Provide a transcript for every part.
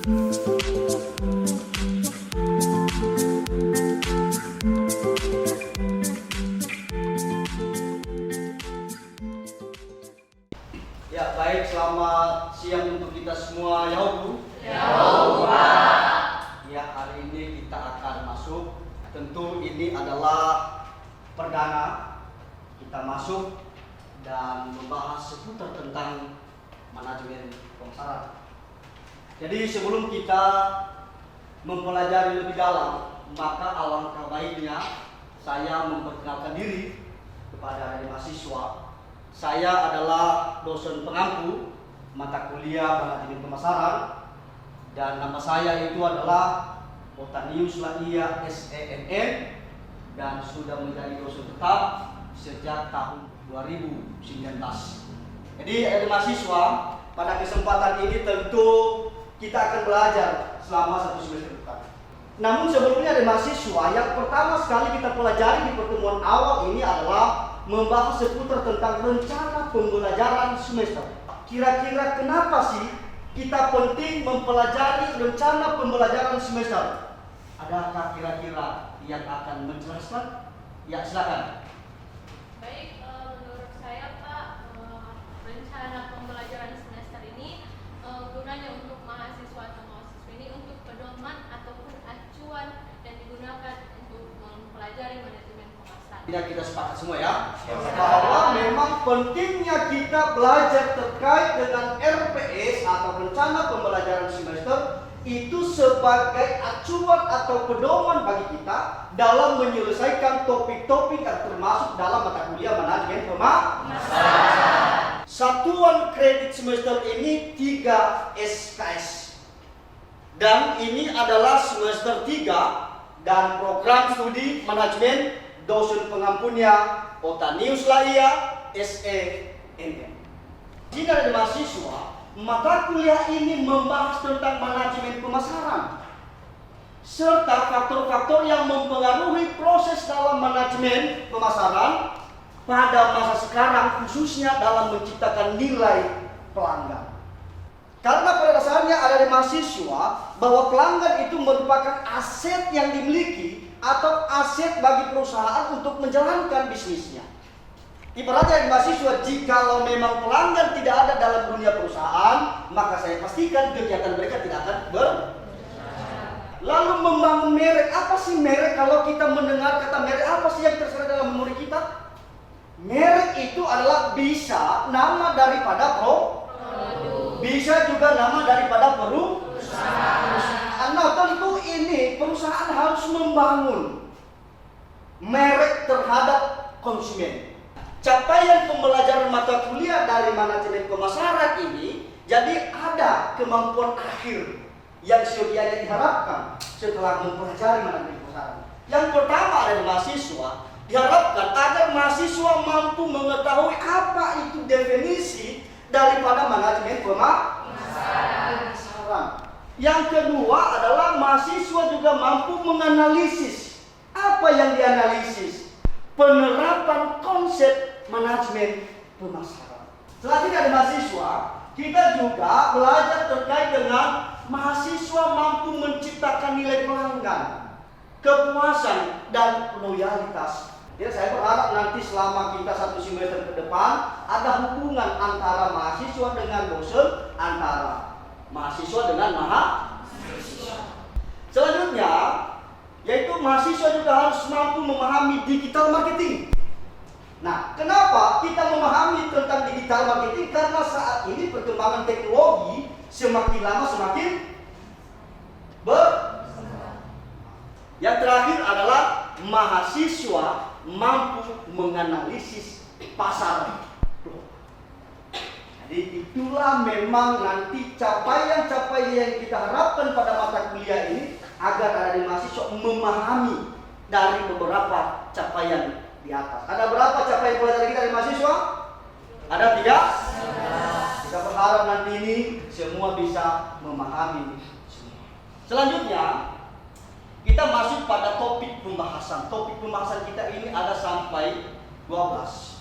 Ya, baik, selamat siang untuk kita semua. Ya, Bu. Ya, hari ini kita akan masuk. Tentu ini adalah perdana kita masuk dan membahas seputar tentang manajemen pemasaran. Jadi sebelum kita mempelajari lebih dalam, maka alangkah baiknya saya memperkenalkan diri kepada mahasiswa. Saya adalah dosen pengampu mata kuliah manajemen pemasaran dan nama saya itu adalah Otanius Laia SENN dan sudah menjadi dosen tetap sejak tahun 2019. Jadi mahasiswa, pada kesempatan ini tentu kita akan belajar selama 1 semester depan. Namun sebelumnya mahasiswa, yang pertama sekali kita pelajari di pertemuan awal ini adalah membahas seputar tentang rencana pembelajaran semester. Kira-kira kenapa sih kita penting mempelajari rencana pembelajaran semester? Adakah kira-kira yang akan menjelaskan? Ya, silakan. Baik, menurut saya Pak, rencana pembelajaran semester ini gunanya untuk mahasiswa atau mahasiswa ini untuk pedoman ataupun acuan dan digunakan untuk mempelajari manajemen pemasaran. Tidak, kita sepakat semua ya, bahwa memang pentingnya kita belajar terkait dengan RPS atau rencana pembelajaran semester itu sebagai acuan atau pedoman bagi kita dalam menyelesaikan topik-topik yang termasuk dalam mata kuliah manajemen pemasaran. Satuan kredit semester ini 3 SKS. Dan ini adalah semester 3 dan program studi manajemen dosen pengampunya Otanius Laia SENN. Jika ada mahasiswa, mata kuliah ini membahas tentang manajemen pemasaran serta faktor-faktor yang mempengaruhi proses dalam manajemen pemasaran pada masa sekarang, khususnya dalam menciptakan nilai pelanggan. Karena pada dasarnya ada mahasiswa bahwa pelanggan itu merupakan aset yang dimiliki atau aset bagi perusahaan untuk menjalankan bisnisnya. Ibaratnya mahasiswa, jikalau memang pelanggan tidak ada dalam dunia perusahaan, maka saya pastikan kegiatan mereka tidak akan Lalu membangun merek, apa sih merek? Kalau kita mendengar kata merek, apa sih yang terserah dalam memori kita? Merek itu adalah bisa nama daripada bisa juga nama daripada perusahaan. Nah, tentu ini perusahaan harus membangun merek terhadap konsumen. Capaian pembelajaran mata kuliah dari manajemen pemasaran ini, jadi ada kemampuan akhir yang sedianya diharapkan setelah mempelajari manajemen pemasaran. Yang pertama adalah mahasiswa diharapkan agar mahasiswa mampu mengetahui apa itu definisi daripada manajemen pemasaran. Yang kedua adalah mahasiswa juga mampu menganalisis. Apa yang dianalisis? Penerapan konsep manajemen pemasaran. Selanjutnya ada mahasiswa, kita juga belajar terkait dengan mahasiswa mampu menciptakan nilai pelanggan, kepuasan, dan loyalitas. Ya, saya berharap nanti selama kita 1 semester ke depan ada hubungan antara mahasiswa dengan dosen, antara mahasiswa dengan mahasiswa. Selanjutnya, yaitu mahasiswa juga harus mampu memahami digital marketing. Nah, kenapa kita memahami tentang digital marketing? Karena saat ini perkembangan teknologi semakin lama semakin Yang terakhir adalah mahasiswa mampu menganalisis pasar. Jadi itulah memang nanti capaian-capaian yang kita harapkan pada mata kuliah ini, agar ada mahasiswa memahami dari beberapa capaian di atas. Ada berapa capaian pelajaran kita dari mahasiswa? Ada 3. Kita berharap nanti ini semua bisa memahami. Selanjutnya kita masuk pada topik pembahasan. Topik pembahasan kita ini ada sampai 12.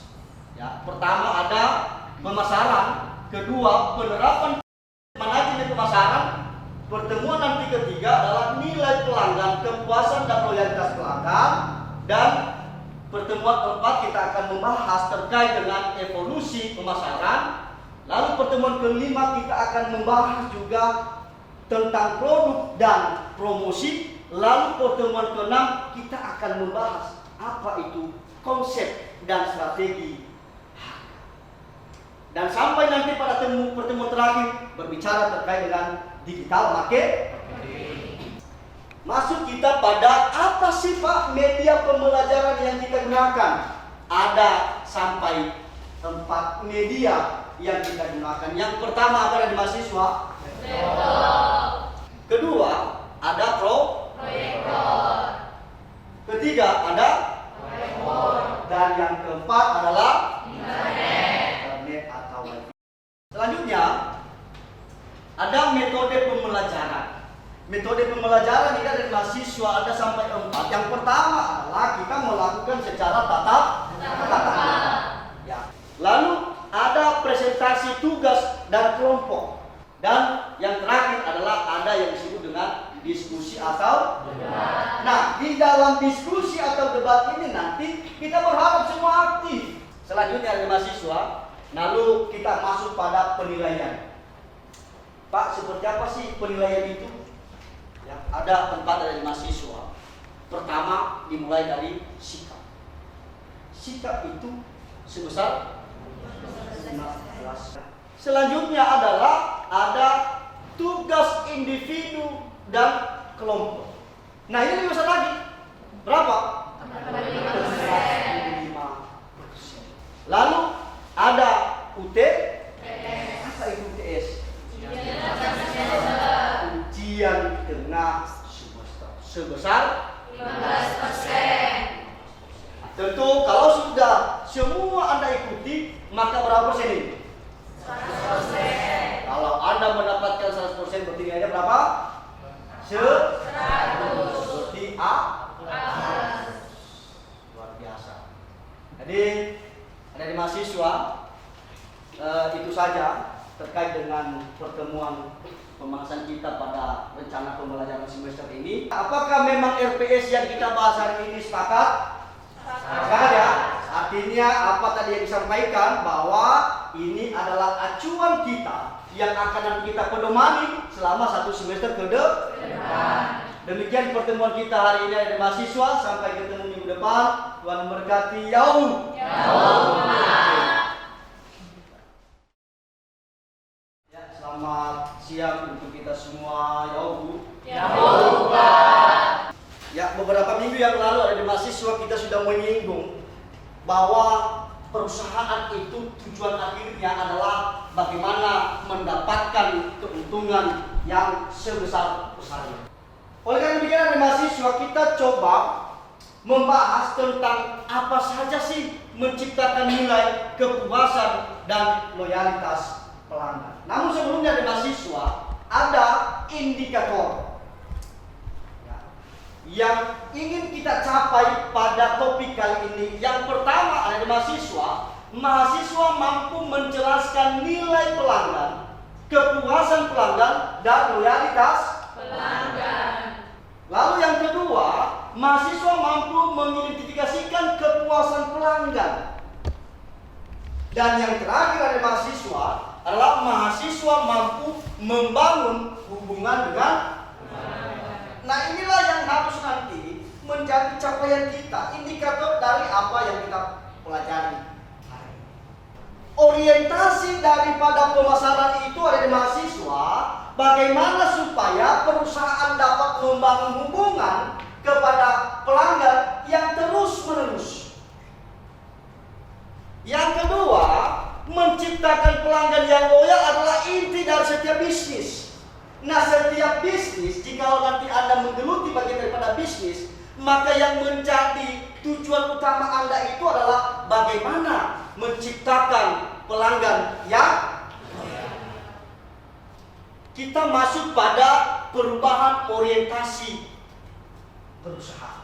Ya, pertama ada pemasaran, kedua penerapan manajemen pemasaran, pemasaran, dan pertemuan keempat kita akan membahas terkait dengan evolusi pemasaran. Lalu pertemuan kelima kita akan membahas juga tentang produk dan promosi. Lalu pertemuan keenam kita akan membahas apa itu konsep dan strategi. Dan sampai nanti pada pertemuan terakhir berbicara terkait dengan digital marketing. Masuk kita pada apa sih Pak media pembelajaran yang kita gunakan? Ada sampai 4 media yang kita gunakan. Yang pertama apa dari mahasiswa? Laptop. Kedua ada Proyektor. Ketiga ada Whiteboard. dan yang keempat adalah Internet. atau wifi. Selanjutnya ada metode pembelajaran. Metode pembelajaran ini dari mahasiswa ada sampai 4. Yang pertama adalah kita melakukan secara tatap muka. Ya. Lalu ada presentasi tugas dan kelompok. Dan yang terakhir adalah ada yang disebut dengan diskusi atau debat. Nah, di dalam diskusi atau debat ini nanti kita berharap semua aktif. Selanjutnya dari mahasiswa, lalu kita masuk pada penilaian. Pak, seperti apa sih penilaian itu? Ya, ada 4 dari mahasiswa. Pertama dimulai dari sikap. Sikap itu sebesar 15. Selanjutnya adalah ada tugas individu dan kelompok. Nah, ini lebih besar lagi. Berapa? 45%. Lalu ada UT. Apa itu UTS? Ujian tengah semester. Sebesar 15%. tentu kalau sudah semua Anda ikuti, maka berapa persen ini? 100%. Kalau Anda mendapatkan 100% berarti nilainya berapa? 100. Berarti A. Luar biasa. Jadi dari mahasiswa itu saja terkait dengan pertemuan pembahasan kita pada rencana pembelajaran semester ini. Apakah memang RPS yang kita bahas hari ini sepakat? Sepakat ya. Artinya apa tadi yang disampaikan bahwa ini adalah acuan kita yang akan kita pedomani selama 1 semester ke depan. Demikian pertemuan kita hari ini dari mahasiswa. Sampai ketemu minggu depan. Tuhan memberkati. Yaum. Ya, selamat siang untuk kita semua. Yaum. Ya, beberapa minggu yang lalu ada di mahasiswa kita sudah menyinggung bahwa perusahaan itu tujuan akhirnya adalah bagaimana mendapatkan keuntungan yang sebesar-besarnya. Oleh karena demikian dari mahasiswa kita coba membahas tentang apa saja sih menciptakan nilai kepuasan dan loyalitas pelanggan. Namun sebelumnya dari mahasiswa ada indikator yang ingin kita capai pada topik kali ini. Yang pertama ada di mahasiswa. Mahasiswa mampu menjelaskan nilai pelanggan, kepuasan pelanggan, dan loyalitas pelanggan. Lalu yang kedua, mahasiswa mampu mengidentifikasikan kepuasan pelanggan. Dan yang terakhir dari mahasiswa adalah mahasiswa mampu membangun hubungan dengan. Nah, inilah yang harus nanti menjadi capaian kita, indikator dari apa yang kita pelajari. Orientasi daripada pemasaran itu ada di mahasiswa, bagaimana supaya perusahaan dapat membangun hubungan kepada pelanggan yang terus-menerus. Yang kedua, menciptakan pelanggan yang loyal adalah inti dari setiap bisnis. Nah, setiap bisnis, jika nanti Anda menggeluti bagian daripada bisnis, maka yang menjadi tujuan utama Anda itu adalah bagaimana menciptakan pelanggan yang kita masuk pada perubahan orientasi berusaha.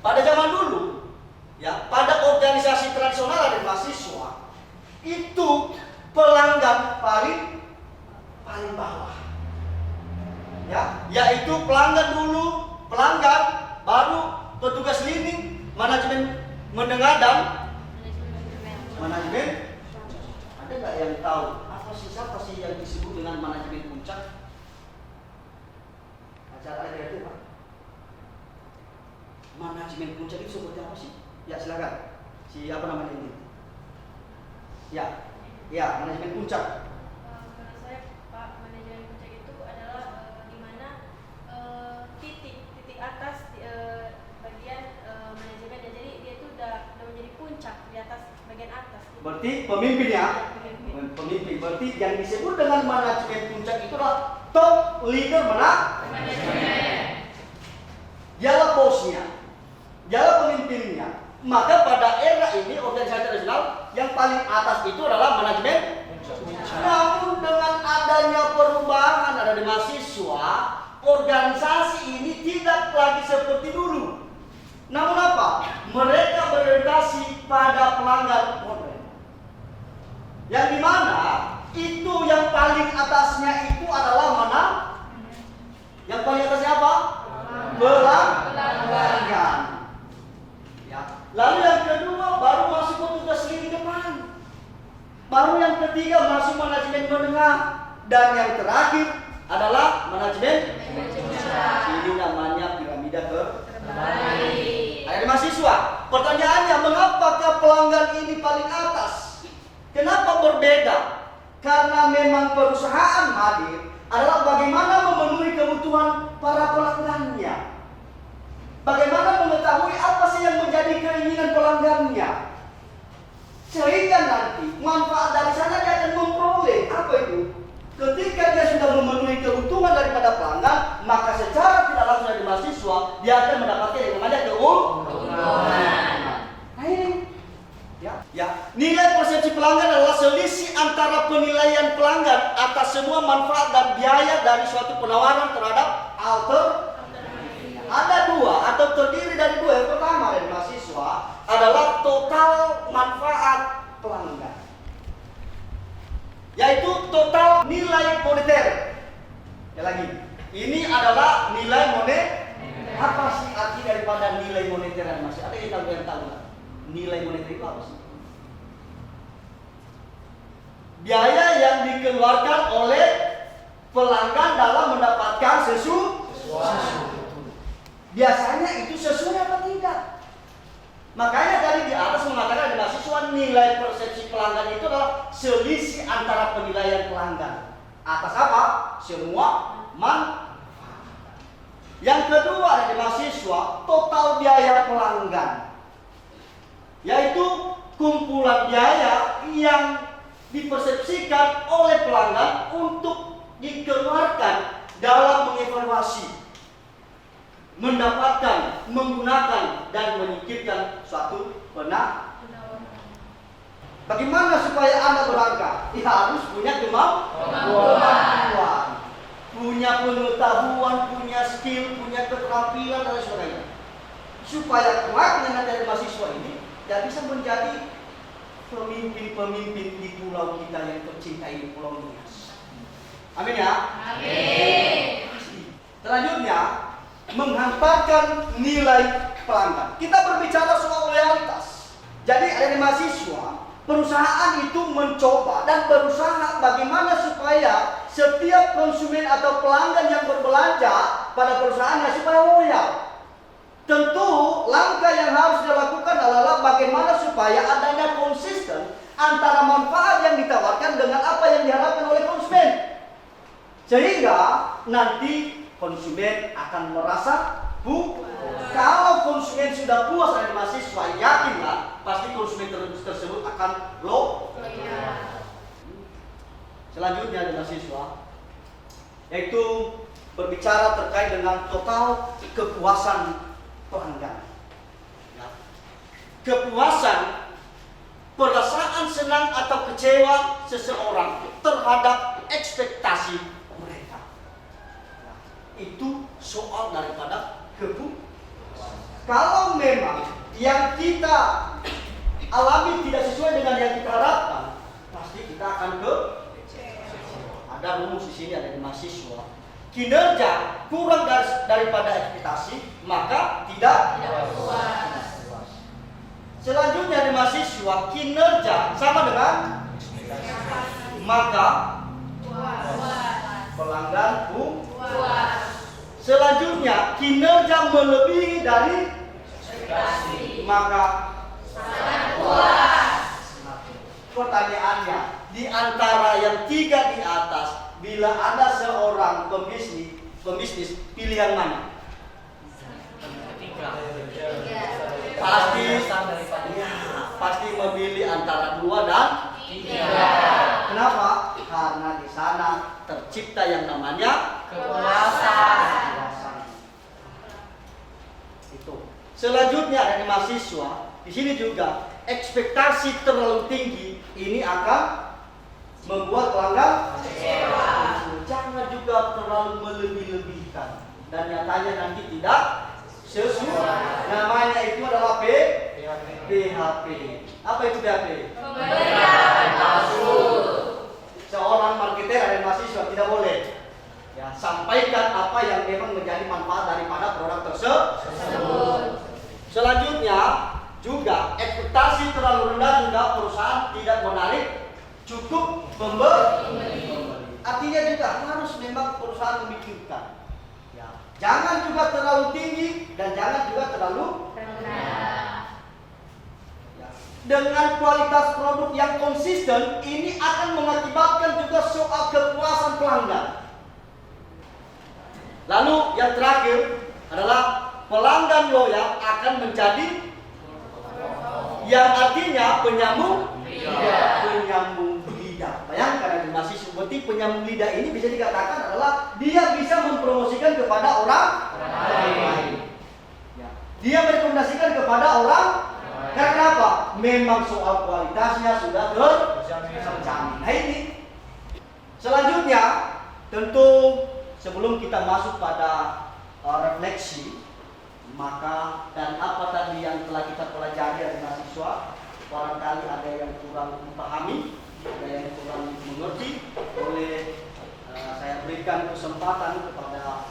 Pada zaman dulu, ya, pada organisasi tradisional dan mahasiswa, itu pelanggan paling bawah, ya, yaitu pelanggan dulu, pelanggan, baru petugas lini, manajemen mendengar dan manajemen. Ada nggak yang tahu siapa sih yang disebut dengan manajemen puncak? Acara ada itu Pak. Manajemen puncak itu seperti apa sih? Ya silakan. Siapa namanya ini? Ya, manajemen puncak. Menurut saya Pak, manajemen puncak itu adalah di mana titik atas bagian manajemen, jadi dia itu udah menjadi puncak di atas bagian atas. Berarti pemimpin ya? Pemimpin. Pemimpin. Berarti yang disebut dengan manajemen puncak itu adalah top leader manajemen. Dialah bosnya, dialah pemimpinnya. Maka pada era ini organisasi internasional yang paling atas itu adalah manajemen. Namun dengan adanya perubahan ada di mahasiswa, organisasi ini tidak lagi seperti dulu. Namun apa? Mereka berorientasi pada pelanggan modern. Yang dimana itu yang paling atasnya itu adalah mana? Yang paling atasnya apa? Pelanggan. Ya. Lalu yang kedua baru masuk petugas lini depan. Baru yang ketiga masuk manajemen menengah. Dan yang terakhir adalah manajemen. Ini namanya piramida terbalik. Ada mahasiswa. Pertanyaannya, mengapakah pelanggan ini paling atas? Kenapa berbeda? Karena memang perusahaan hadir adalah bagaimana memenuhi kebutuhan para pelanggannya. Bagaimana mengetahui apa sih yang menjadi keinginan pelanggannya. Sehingga nanti manfaat dari sana dia akan memperoleh. Apa itu? Ketika dia sudah memenuhi kebutuhan daripada pelanggan, maka secara tidak langsung dari mahasiswa dia akan mendapatkan yang namanya keuntungan. Nah ini. Ya, nilai persepsi pelanggan adalah selisih antara penilaian pelanggan atas semua manfaat dan biaya dari suatu penawaran terhadap alternatif. Ada dua atau terdiri dari dua. Yang pertama dari mahasiswa adalah total manfaat pelanggan, yaitu total nilai moneter. Ya lagi, ini adalah nilai moneter. Apa sih arti daripada nilai moneter yang masih ada yang tahu nggak? Nilai moneter itu apa sih? Biaya yang dikeluarkan oleh pelanggan dalam mendapatkan sesuatu. Biasanya itu sesuai apa tidak? Makanya tadi di atas mengatakan di mahasiswa nilai persepsi pelanggan itu adalah selisih antara penilaian pelanggan atas apa? Semua manfaat. Yang kedua ada di mahasiswa total biaya pelanggan, yaitu kumpulan biaya yang dipersepsikan oleh pelanggan untuk dikeluarkan dalam mengevaluasi, mendapatkan, menggunakan, dan menyingkirkan suatu penawaran. Bagaimana supaya Anda berangkat? Ya, harus punya kemampuan, punya pengetahuan, punya skill, punya keterampilan, dan sebagainya. Supaya kelak dengan dari mahasiswa ini dia bisa menjadi pemimpin-pemimpin di pulau kita yang tercinta ini, Pulau Nias. Amin ya? Amin. Selanjutnya, menghantarkan nilai pelanggan. Kita berbicara soal loyalitas. Jadi ada di mahasiswa, perusahaan itu mencoba dan berusaha bagaimana supaya setiap konsumen atau pelanggan yang berbelanja pada perusahaannya supaya loyal. Tentu langkah yang harus dilakukan adalah bagaimana supaya adanya konsisten antara manfaat yang ditawarkan dengan apa yang diharapkan oleh konsumen. Sehingga nanti konsumen akan merasa puas. Kalau konsumen sudah puas dari mahasiswa, yakinlah pasti konsumen tersebut akan loyal. Selanjutnya dari mahasiswa, yaitu berbicara terkait dengan total kepuasan pelanggan. Ya. Kepuasan, perasaan senang atau kecewa seseorang terhadap ekspektasi mereka. Ya. Itu soal daripada kepuasan. Kalau memang yang kita alami tidak sesuai dengan yang kita harapkan, pasti kita akan kecewa. Ada rumus di sini, ada di mahasiswa. kinerja kurang daripada ekspektasi, maka tidak puas. Selanjutnya di mahasiswa, kinerja sama dengan maka pelanggan Puas. Selanjutnya, kinerja melebihi dari maka Sangat puas. pertanyaannya, di antara yang tiga di atas, bila ada seorang pembisnis pilihan mana? Pasti memilih antara 2 dan 3. Kenapa? Karena di sana tercipta yang namanya kepuasan. Itu. Selanjutnya dari mahasiswa, di sini juga ekspektasi terlalu tinggi ini akan membuat pelanggan kecewa. Jangan juga terlalu melebih-lebihkan dan nyatanya nanti tidak sesuai. Namanya itu adalah PHP. Apa itu PHP? Pemberian palsu. Seorang marketer dan mahasiswa tidak boleh ya sampaikan apa yang memang menjadi manfaat daripada produk tersebut. Selanjutnya juga ekspektasi terlalu rendah juga perusahaan tidak menarik cukup pembeli. Artinya juga harus memang perusahaan memikirkan. Ya. Jangan juga terlalu tinggi dan jangan juga terlalu Rendah. ya. Dengan kualitas produk yang konsisten, ini akan mengakibatkan juga soal kepuasan pelanggan. Lalu yang terakhir adalah pelanggan loyal akan menjadi yang artinya penyambung lidah. Bayangkan ada masih seperti penyambung lidah ini bisa dikatakan adalah dia bisa mempromosikan kepada orang lain. Ya. Dia merekomendasikan kepada orang karena apa? Memang soal kualitasnya sudah terjamin. Nah ini. Selanjutnya tentu sebelum kita masuk pada refleksi, maka dan apa tadi yang telah kita pelajari dari mahasiswa, barangkali ada yang kurang dipahami, ada yang kurang mengerti, boleh saya berikan kesempatan kepada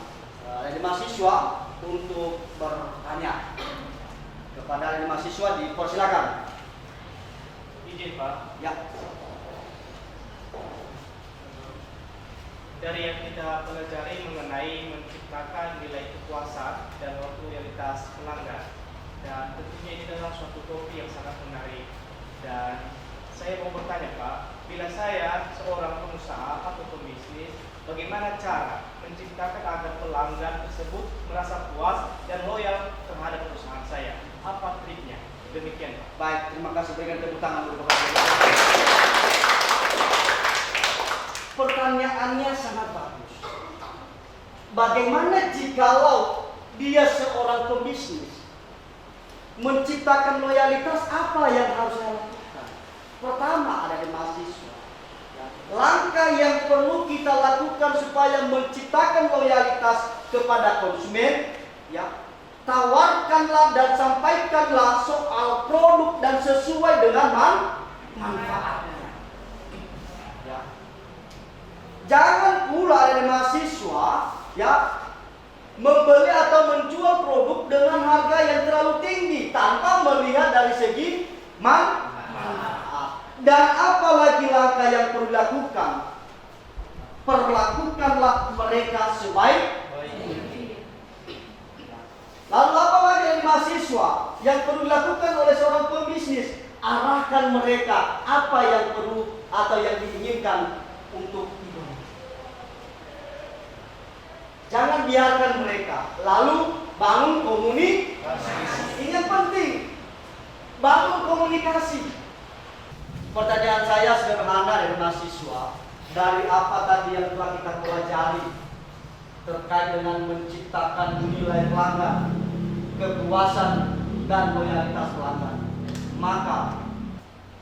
dari mahasiswa untuk bertanya. Kepada dari mahasiswa dipersilakan. Izin Pak. Ya. Dari yang kita pelajari mengenai menciptakan nilai kepuasan dan loyalitas pelanggan, dan tentunya ini adalah suatu topik yang sangat menarik. Dan saya mau bertanya Pak, bila saya seorang pengusaha atau pembisnis, bagaimana cara menciptakan agar pelanggan tersebut merasa puas dan loyal terhadap perusahaan saya? Apa triknya? Demikian Pak. Baik, terima kasih, berikan tepuk tangan dulu kepada saya. Pertanyaannya sangat bagus. Bagaimana jikalau dia seorang pembisnis menciptakan loyalitas, apa yang harus saya lakukan? Pertama ada di mahasiswa. Langkah yang perlu kita lakukan supaya menciptakan loyalitas kepada konsumen, ya, tawarkanlah dan sampaikanlah soal produk dan sesuai dengan manfaatnya. Ya. Jangan pula dari mahasiswa ya membeli atau menjual produk dengan harga yang terlalu tinggi tanpa melihat dari segi manfaat. Dan apalagi langkah yang perlu dilakukan, perlakukanlah mereka sebaik. Lalu apa lagi dari mahasiswa yang perlu dilakukan oleh seorang pembisnis? Arahkan mereka apa yang perlu atau yang diinginkan untuk hidup. Jangan biarkan mereka. Lalu bangun komunikasi. Ini yang penting. Bangun komunikasi. Pertanyaan saya sederhana dari mahasiswa. Dari apa tadi yang telah kita pelajari terkait dengan menciptakan nilai pelanggan, kepuasan dan loyalitas pelanggan. Maka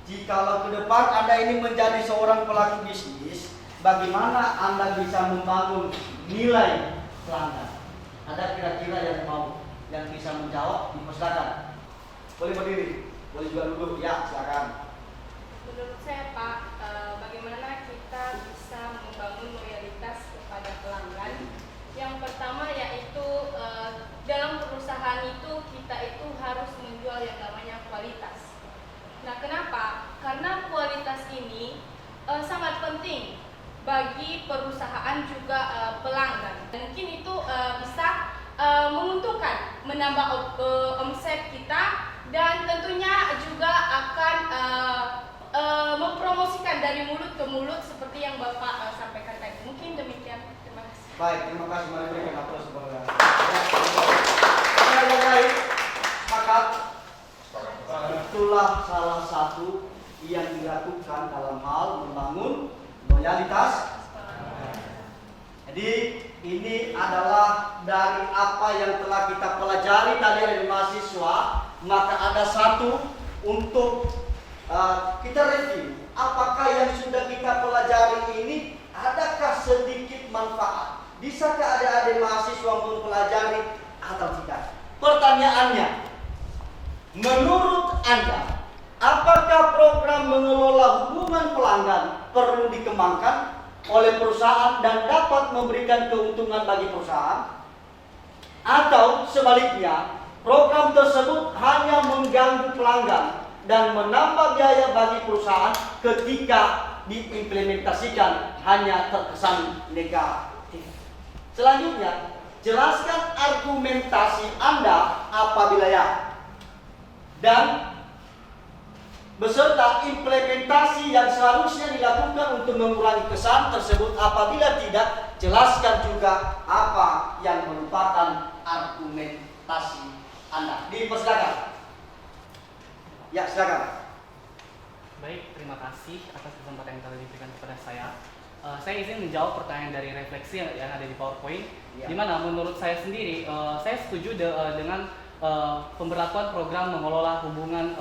jikalau ke depan Anda ini menjadi seorang pelaku bisnis, bagaimana Anda bisa membangun nilai pelanggan? Ada kira-kira yang bisa menjawab? Dipersilakan. Boleh berdiri, boleh juga duduk. Ya, silakan. Menurut saya Pak, bagaimana kita bisa membangun loyalitas kepada pelanggan perusahaan itu kita itu harus menjual yang namanya kualitas. Nah, kenapa? Karena kualitas ini sangat penting bagi perusahaan juga pelanggan. Mungkin itu bisa menguntungkan, menambah omset kita, dan tentunya juga akan mempromosikan dari mulut ke mulut seperti yang Bapak sampaikan tadi. Mungkin demikian. Terima kasih. Baik, terima kasih. Mari berikan aplaus kepada yang lain. Sepakat? Itulah salah satu yang dilakukan dalam hal membangun loyalitas. Jadi ini adalah dari apa yang telah kita pelajari tadi oleh mahasiswa, maka ada satu untuk kita review. Apakah yang sudah kita pelajari ini adakah sedikit manfaat? Bisakah adik-adik mahasiswa mempelajari atau tidak? Pertanyaannya, menurut Anda, apakah program mengelola hubungan pelanggan perlu dikembangkan oleh perusahaan dan dapat memberikan keuntungan bagi perusahaan? Atau sebaliknya, program tersebut hanya mengganggu pelanggan dan menambah biaya bagi perusahaan ketika diimplementasikan hanya terkesan negatif? Selanjutnya, jelaskan argumentasi Anda apabila ya, dan beserta implementasi yang seharusnya dilakukan untuk mengurangi kesan tersebut. Apabila tidak, jelaskan juga apa yang merupakan argumentasi Anda. Dipersilakan. Ya, silakan. Baik, terima kasih atas kesempatan yang telah diberikan kepada saya. Saya izin menjawab pertanyaan dari refleksi yang ada di PowerPoint, Ya. di mana menurut saya sendiri, saya setuju dengan pemberlakuan program mengelola hubungan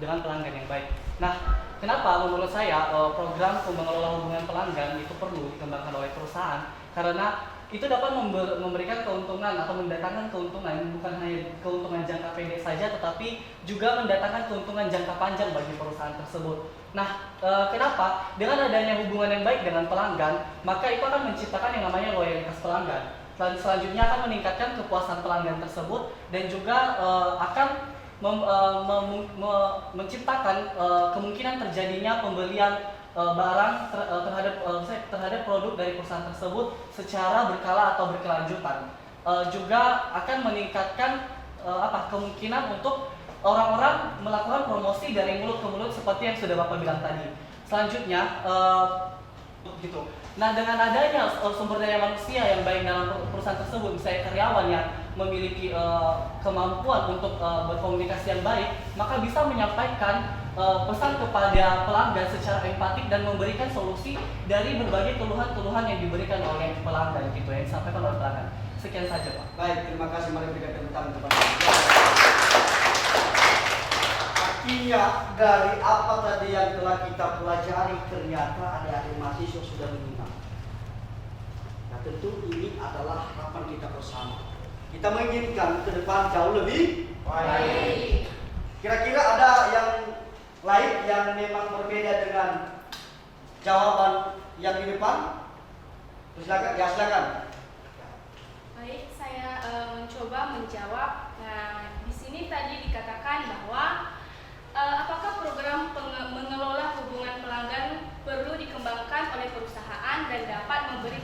dengan pelanggan yang baik. Nah, kenapa menurut saya program mengelola hubungan pelanggan itu perlu dikembangkan oleh perusahaan? Karena itu dapat memberikan keuntungan atau mendatangkan keuntungan, bukan hanya keuntungan jangka pendek saja, tetapi juga mendatangkan keuntungan jangka panjang bagi perusahaan tersebut. Nah, kenapa? Dengan adanya hubungan yang baik dengan pelanggan, maka itu akan menciptakan yang namanya loyalitas pelanggan. Selanjutnya akan meningkatkan kepuasan pelanggan tersebut dan juga akan menciptakan kemungkinan terjadinya pembelian barang terhadap produk dari perusahaan tersebut secara berkala atau berkelanjutan. Juga akan meningkatkan kemungkinan untuk orang-orang melakukan promosi dari mulut ke mulut seperti yang sudah Bapak bilang tadi. Selanjutnya gitu. Nah, dengan adanya sumber daya manusia yang baik dalam perusahaan tersebut, misalnya karyawan yang memiliki kemampuan untuk berkomunikasi yang baik, maka bisa menyampaikan pesan kepada pelanggan secara empatik dan memberikan solusi dari berbagai keluhan-keluhan yang diberikan oleh pelanggan gitu, yang disampaikan oleh pelanggan. Sekian saja, Pak. Baik, terima kasih. Mari berikan tepuk tangan kepada artinya dari apa tadi yang telah kita pelajari, ternyata adik-adik mahasiswa sudah menyimak. Nah, tentu ini adalah harapan kita bersama. Kita menginginkan ke depan jauh lebih baik. Kira-kira ada yang lain yang memang berbeda dengan jawaban yang di depan? Silakan, ya silakan. Baik, saya mencoba menjawab. Nah, di sini tadi dikatakan bahwa apakah program mengelola hubungan pelanggan perlu dikembangkan oleh perusahaan dan dapat memberi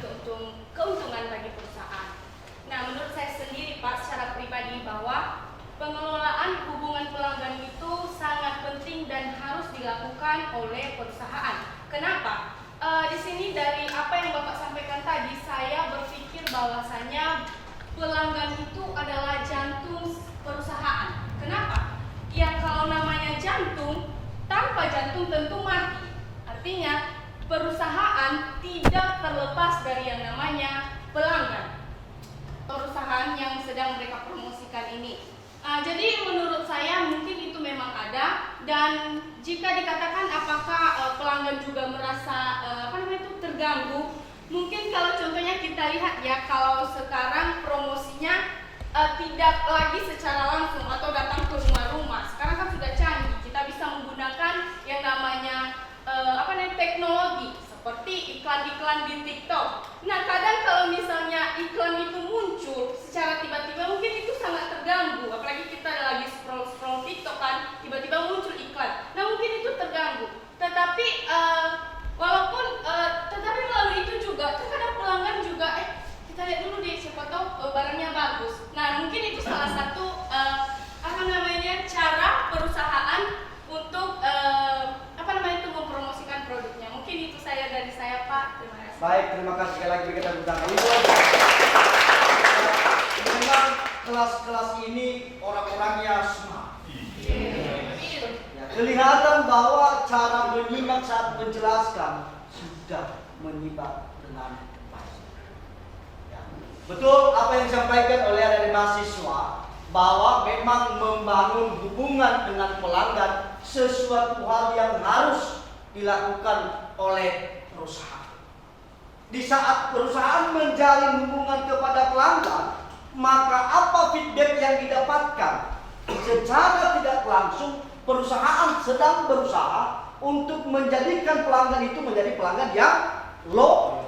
keuntungan bagi perusahaan. Nah, menurut saya sendiri, Pak, secara pribadi bahwa pengelolaan hubungan pelanggan itu sangat penting dan harus dilakukan oleh perusahaan. Kenapa? Di sini dari apa yang Bapak sampaikan tadi, saya berpikir bahwasanya pelanggan itu adalah jantung perusahaan. Kenapa? Ya, kalau namanya jantung, tanpa jantung tentu mati. Artinya, perusahaan tidak terlepas dari yang namanya pelanggan. Perusahaan yang sedang mereka promosikan ini. Jadi menurut saya mungkin itu memang ada, dan jika dikatakan apakah pelanggan juga merasa terganggu, mungkin kalau contohnya kita lihat ya, kalau sekarang promosinya tidak lagi secara langsung atau datang ke rumah-rumah. Sekarang kan sudah canggih, kita bisa menggunakan yang namanya teknologi seperti iklan-iklan di TikTok. Nah, kadang kalau misalnya iklan itu muncul secara tiba-tiba, mungkin itu sangat terganggu barangnya bagus. Nah, mungkin itu salah satu cara perusahaan untuk mempromosikan produknya. Mungkin itu dari saya, Pak. Terima kasih. Baik, terima kasih sekali lagi kita berikan ibu. Memang kelas-kelas ini orang-orangnya smart. Ya, kelihatan bahwa cara menyimak saat menjelaskan sudah menyimak dengan baik. Ya. Betul apa yang disampaikan oleh dari mahasiswa bahwa memang membangun hubungan dengan pelanggan sesuatu hal yang harus dilakukan oleh perusahaan. Di saat perusahaan menjalin hubungan kepada pelanggan, maka apa feedback yang didapatkan? Secara tidak langsung perusahaan sedang berusaha untuk menjadikan pelanggan itu menjadi pelanggan yang loyal.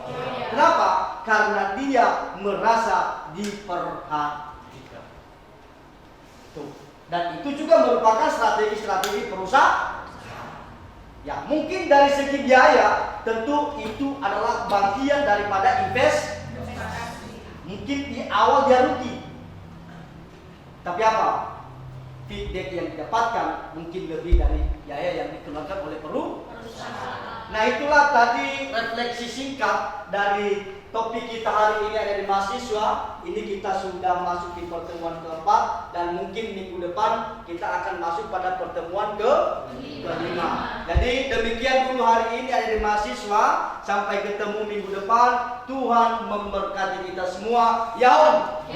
Kenapa? Karena dia merasa diperhatikan. Tuh. Dan itu juga merupakan strategi-strategi perusahaan. Ya, mungkin dari segi biaya tentu itu adalah bagian daripada investasi. Mungkin di awal dia rugi. Tapi apa? Feedback yang didapatkan mungkin lebih dari biaya yang dikeluarkan oleh perusahaan. Nah, itulah tadi refleksi singkat dari topik kita hari ini ada di mahasiswa. Ini kita sudah masuk di pertemuan keempat dan mungkin minggu depan kita akan masuk pada pertemuan kelima. Jadi demikian dulu hari ini ada di mahasiswa. Sampai ketemu minggu depan. Tuhan memberkati kita semua. Yaum.